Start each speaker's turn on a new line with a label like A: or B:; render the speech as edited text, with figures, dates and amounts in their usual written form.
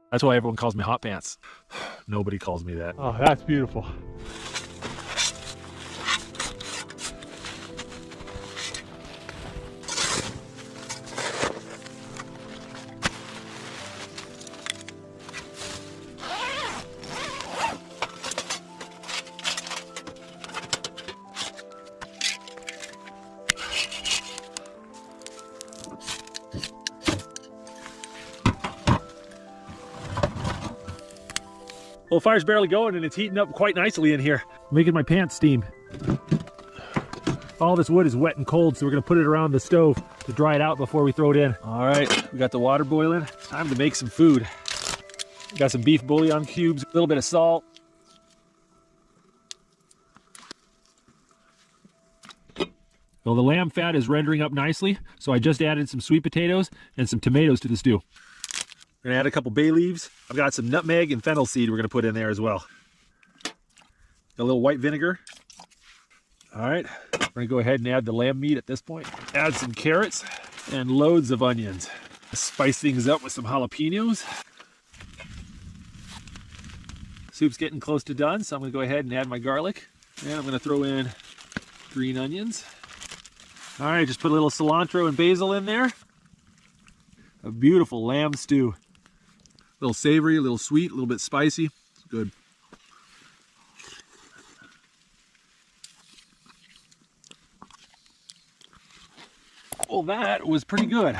A: That's why everyone calls me Hot Pants. Nobody calls me that.
B: Oh, that's beautiful.
A: Well, the fire's barely going and it's heating up quite nicely in here. Making my pants steam. All this wood is wet and cold, so we're gonna put it around the stove to dry it out before we throw it in. All right, we got the water boiling. Time to make some food. Got some beef bouillon cubes, a little bit of salt. Well, the lamb fat is rendering up nicely, so I just added some sweet potatoes and some tomatoes to the stew. We're gonna add a couple bay leaves. I've got some nutmeg and fennel seed we're gonna put in there as well. A little white vinegar. All right, we're gonna go ahead and add the lamb meat at this point. Add some carrots and loads of onions. Spice things up with some jalapenos. Soup's getting close to done, so I'm gonna go ahead and add my garlic. And I'm gonna throw in green onions. All right, just put a little cilantro and basil in there. A beautiful lamb stew. A little savory, a little sweet, a little bit spicy. It's good. Well, that was pretty good.